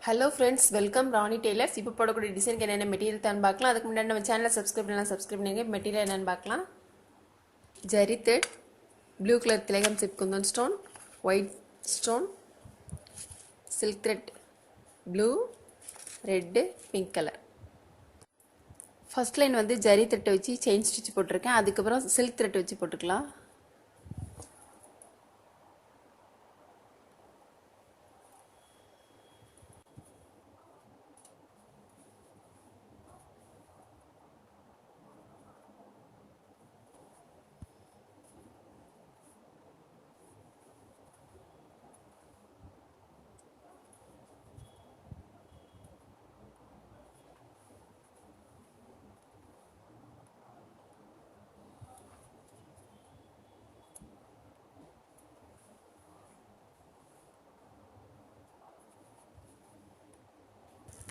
Hello friends, welcome Ronnie Tailors. இப்போ போடக்கூடிய டிசைனுக்கு என்னென்ன மெட்டீரியல் தான் பார்க்கலாம். அதுக்கு முன்னாடி நம்ம சேனலை சப்ஸ்கிரைப் பண்ணுங்க. மெட்டீரியல் என்னென்னு பார்க்கலாம். ஜரி த்ரெட், ப்ளூ கலர் திலகம் chip Kundan stone, white stone, silk thread blue, red, pink colour. First line வந்து ஜரி த்ரெட்டை வச்சு செயின் ஸ்டிச் போட்டிருக்கேன். அதுக்கப்புறம் சில்க் த்ரெட் வச்சு போட்டுக்கலாம்.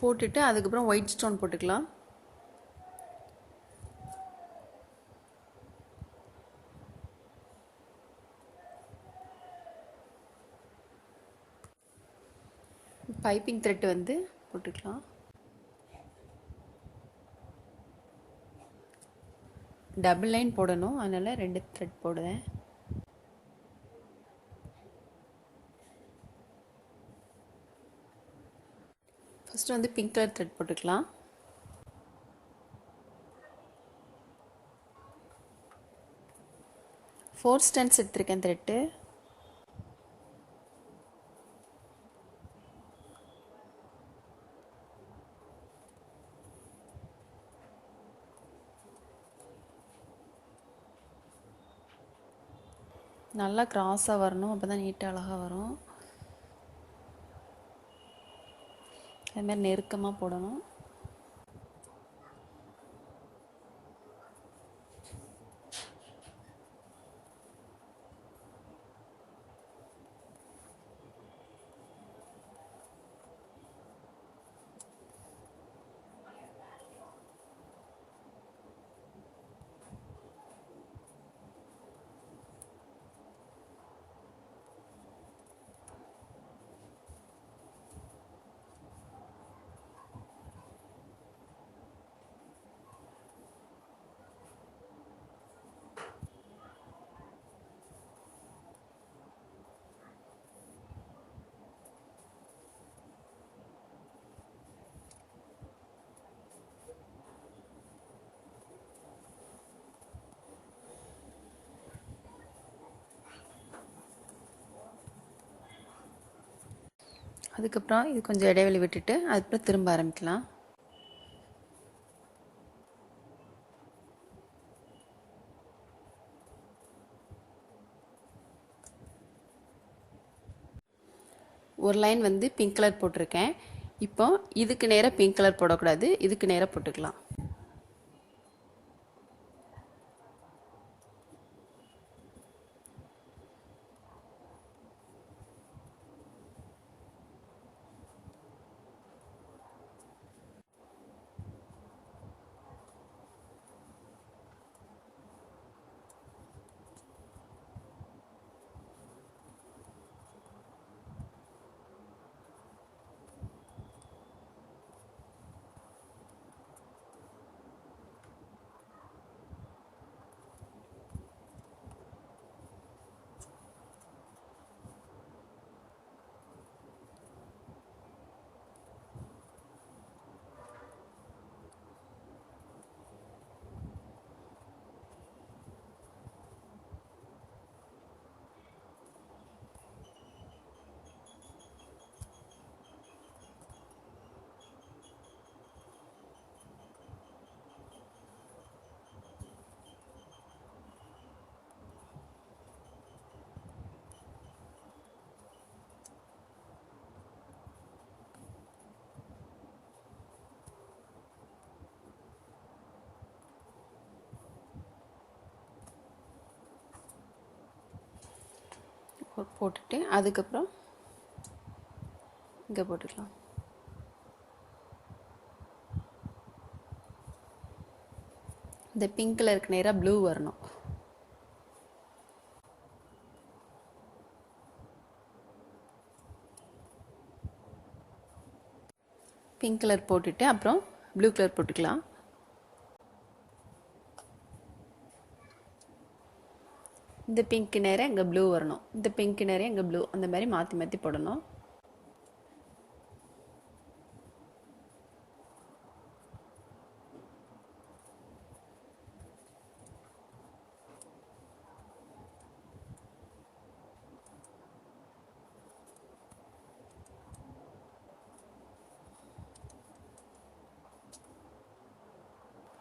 போட்டுட்டு அதுக்கப்புறம் ஒயிட் ஸ்டோன் போட்டுக்கலாம். பைப்பிங் த்ரெட் வந்து போட்டுக்கலாம். டபுள் லைன் போடணும், அதனால் 2 த்ரெட் போடுவேன். ஃபஸ்ட்டு வந்து பிங்க் கலர் த்ரெட் போட்டுக்கலாம். ஃபோர் ஸ்டென்ஸ் எடுத்திருக்கேன் த்ரெட்டு. நல்லா கிராஸாக வரணும், அப்போ தான் நீட்டாக அழகாக வரும். அதுமாதிரி நெருக்கமாக போடணும். அதுக்கப்புறம் இது கொஞ்சம் இடைவெளி விட்டுட்டு அதுக்கப்புறம் திரும்ப ஆரம்பிக்கலாம். ஒரு லைன் வந்து பிங்க் கலர் போட்டிருக்கேன். இப்போ இதுக்கு நேராக பிங்க் கலர் போடக்கூடாது, இதுக்கு நேராக போட்டுக்கலாம். போட்டுட்டு அதுக்கப்புறம் இங்கே போட்டுக்கலாம். இந்த பிங்க் கலருக்கு நேராக ப்ளூ வரணும். பிங்க் கலர் போட்டுட்டு அப்புறம் ப்ளூ கலர் போட்டுக்கலாம். இந்த பிங்க் நேரம் இங்கே ப்ளூ வரணும், இந்த பிங்க் நேரம் இங்கே ப்ளூ, அந்த மாதிரி மாற்றி மாற்றி போடணும்.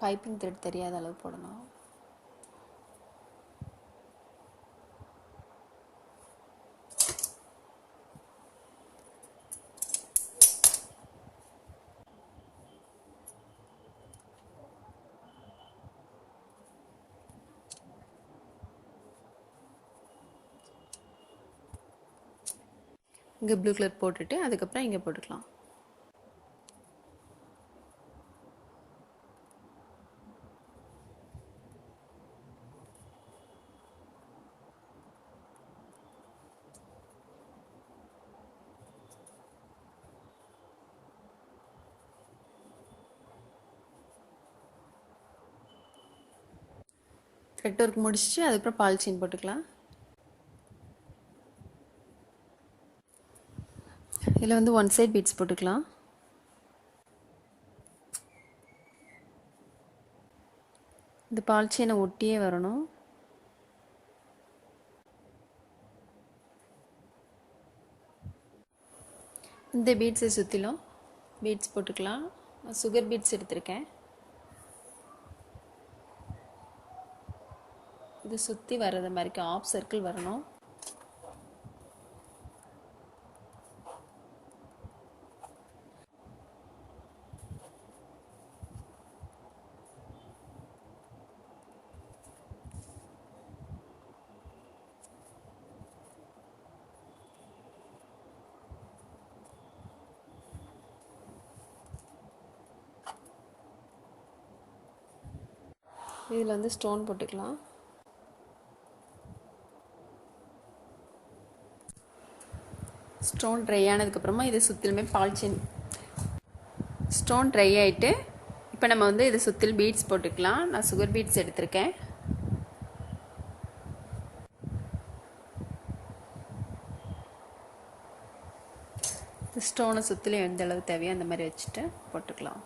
பைப்பிங் த்ரெட் தெரியாத அளவு போடணும். இங்கே ப்ளூ கலர் போட்டுட்டு அதுக்கப்புறம் இங்கே போட்டுக்கலாம். த்ரெட் ஒர்க் முடிச்சுட்டு அதுக்கப்புறம் பால் செயின் போட்டுக்கலாம். இதில் வந்து ஒன் சைட் பீட்ஸ் போட்டுக்கலாம். இந்த பால் செயினை ஒட்டியே வரணும். இந்த பீட்ஸை சுற்றிலும் பீட்ஸ் போட்டுக்கலாம். நான் சுகர் பீட்ஸ் எடுத்திருக்கேன். இது சுற்றி வர்றது மாதிரிக்கு ஆஃப் சர்க்கிள் வரணும். இதில் வந்து ஸ்டோன் போட்டுக்கலாம். ஸ்டோன் ட்ரை ஆனதுக்கப்புறமா இதை சுற்றிலுமே பால் செயின். ஸ்டோன் ட்ரை ஆகிட்டு இப்போ நம்ம வந்து இதை சுற்றில் பீட்ஸ் போட்டுக்கலாம். நான் சுகர் பீட்ஸ் எடுத்திருக்கேன். ஸ்டோனை சுற்றிலும் எந்த அளவு தேவையோ அந்த மாதிரி வச்சுட்டு போட்டுக்கலாம்.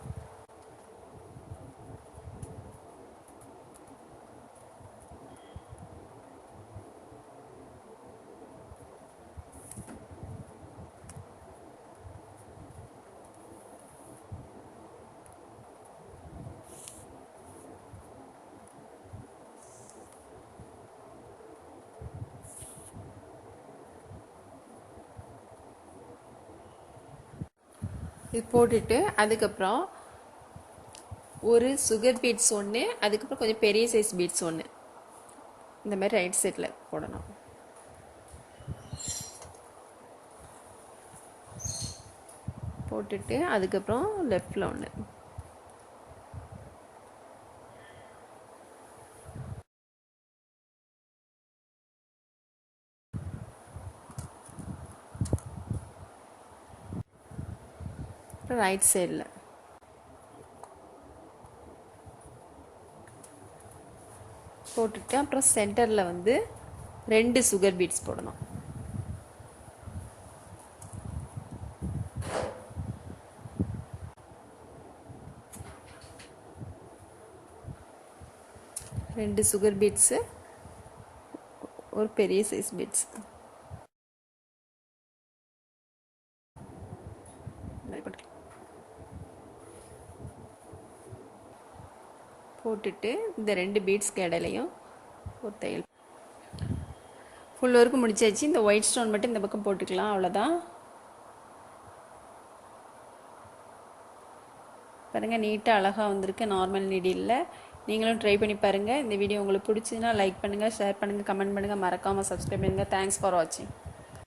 இது போட்டுட்டு அதுக்கப்புறம் ஒரு சுகர் பீட்ஸ் ஒன்று, அதுக்கப்புறம் கொஞ்சம் பெரிய சைஸ் பீட்ஸ் ஒன்று, இந்த மாதிரி ரைட் சைடில் போடணும். போட்டுட்டு அதுக்கப்புறம் லெஃப்டில் ஒன்று. ரைட் சைடில் போட்டுட்டு அப்புறம் சென்டரில் வந்து 2 சுகர் பீட்ஸ் போடணும். ரெண்டு சுகர் பீட்ஸு, ஒரு பெரிய சைஸ் பீட்ஸ் போட்டுட்டு இந்த 2 பீட்ஸ்க்கு இடையிலையும் ஒரு தையல். ஃபுல் ஒர்க்கு முடிச்சாச்சு. இந்த ஒயிட் ஸ்டோன் மட்டும் இந்த பக்கம் போட்டுக்கலாம், அவ்வளோதான். பாருங்கள், நீட்டாக அழகாக வந்திருக்கு நார்மல் நீடில். நீங்களும் ட்ரை பண்ணி பாருங்கள். இந்த வீடியோ உங்களுக்கு பிடிச்சதுன்னா லைக் பண்ணுங்கள், ஷேர் பண்ணுங்கள், கமெண்ட் பண்ணுங்கள், மறக்காமல் சப்ஸ்கிரைப் பண்ணுங்கள். தேங்க்ஸ் ஃபார் வாட்சிங்.